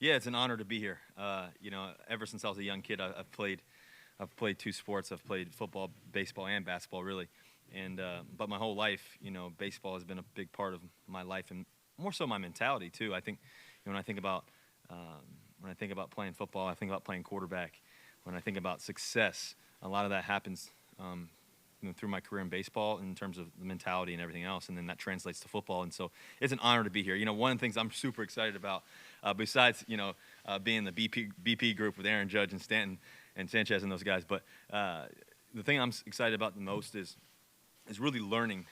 Yeah, it's an honor to be here. Ever since I was a young kid, I've played two sports. I've played football, baseball, and basketball, really. And but my whole life, baseball has been a big part of my life, and more so my mentality too. I think when I think about playing football, I think about playing quarterback. When I think about success, a lot of that happens through my career in baseball in terms of the mentality and everything else, and then that translates to football. And so it's an honor to be here. One of the things I'm super excited about, besides being the BP group with Aaron Judge and Stanton and Sanchez and those guys, but the thing I'm excited about the most is really learning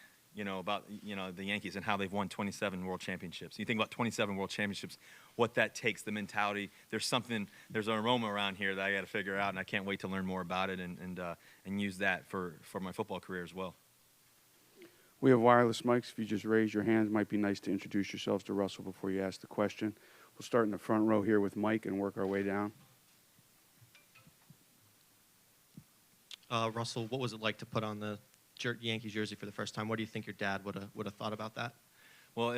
about the Yankees and how they've won 27 world championships. You think about 27 world championships, what that takes, the mentality. There's an aroma around here that I got to figure out, and I can't wait to learn more about it and use that for my football career as well. We have wireless mics. If you just raise your hand, it might be nice to introduce yourselves to Russell before you ask the question. We'll start in the front row here with Mike and work our way down. Russell, what was it like to put on the Yankees jersey for the first time? What do you think your dad would have thought about that? Well,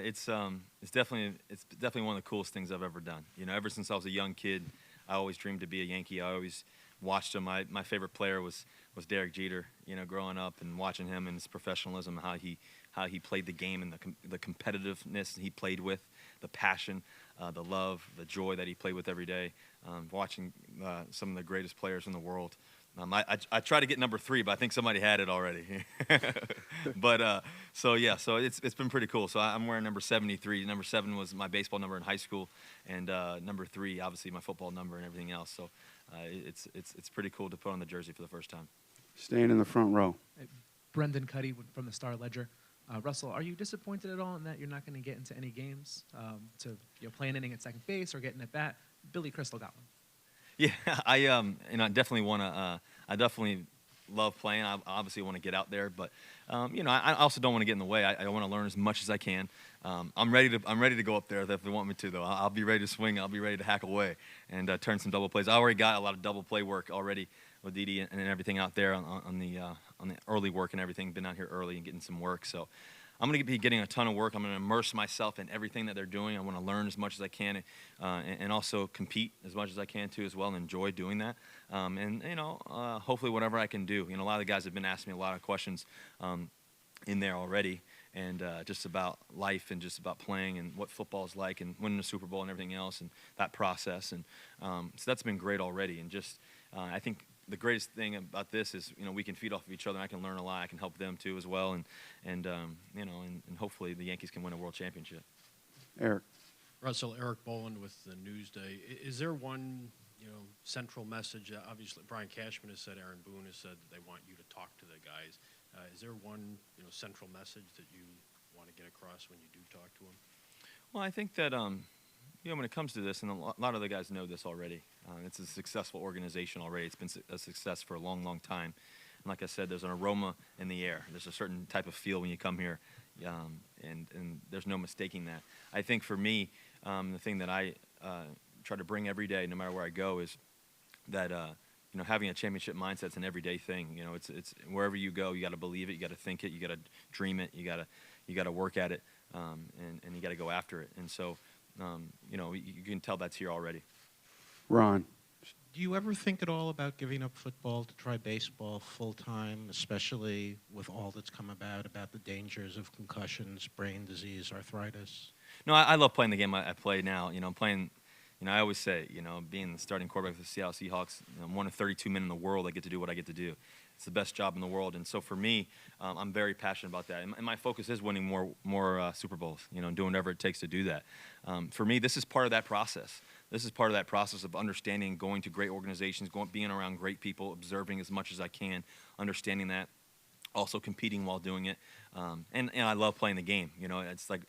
it's definitely one of the coolest things I've ever done. Ever since I was a young kid, I always dreamed to be a Yankee. I always watched him. My favorite player was Derek Jeter. Growing up and watching him and his professionalism, how he played the game and the competitiveness he played with, the passion, the love, the joy that he played with every day. Watching some of the greatest players in the world. I tried to get number 3, but I think somebody had it already. But so it's been pretty cool. So I'm wearing number 73. Number 7 was my baseball number in high school, and number 3, obviously, my football number and everything else. So it's pretty cool to put on the jersey for the first time. Staying in the front row. Brendan Cuddy from the Star Ledger. Russell, are you disappointed at all in that you're not going to get into any games to play an inning at second base or getting at bat? Billy Crystal got one. Yeah, I definitely want to. I definitely love playing. I obviously want to get out there, but I also don't want to get in the way. I want to learn as much as I can. I'm ready to go up there if they want me to, though. I'll be ready to swing. I'll be ready to hack away and turn some double plays. I already got a lot of double play work already with Didi and everything out there on the early work and everything. Been out here early and getting some work, so. I'm going to be getting a ton of work. I'm going to immerse myself in everything that they're doing. I want to learn as much as I can and also compete as much as I can, too, as well, and enjoy doing that. Hopefully whatever I can do. A lot of the guys have been asking me a lot of questions in there already and just about life and just about playing and what football is like and winning the Super Bowl and everything else and that process. And so that's been great already. And just I think the greatest thing about this is, we can feed off of each other. And I can learn a lot. I can help them too as well, and hopefully the Yankees can win a world championship. Eric. Russell, Eric Boland with the Newsday. Is there one, central message? Obviously, Brian Cashman has said, Aaron Boone has said that they want you to talk to the guys. Is there one, central message that you want to get across when you do talk to them? Well, I think that when it comes to this, and a lot of the guys know this already, it's a successful organization already. It's been a success for a long, long time. And like I said, there's an aroma in the air. There's a certain type of feel when you come here, and there's no mistaking that. I think for me, the thing that I try to bring every day, no matter where I go, is that having a championship mindset's an everyday thing. It's wherever you go, you got to believe it, you got to think it, you got to dream it, you got to work at it, and you got to go after it. And so. You can tell that's here already. Ron. Do you ever think at all about giving up football to try baseball full-time, especially with all that's come about the dangers of concussions, brain disease, arthritis? No, I love playing the game I play now. I'm playing, I always say, being the starting quarterback for the Seattle Seahawks, I'm one of 32 men in the world that get to do what I get to do. It's the best job in the world, and so for me, I'm very passionate about that. And my focus is winning more Super Bowls, doing whatever it takes to do that. For me, this is part of that process. This is part of that process of understanding, going to great organizations, being around great people, observing as much as I can, understanding that, also competing while doing it. And I love playing the game. It's like,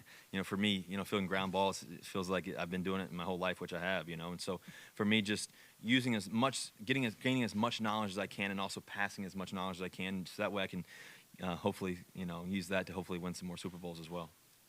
for me, filling ground balls, it feels like I've been doing it my whole life, which I have, And so for me, just using gaining as much knowledge as I can and also passing as much knowledge as I can, so that way I can hopefully, use that to hopefully win some more Super Bowls as well.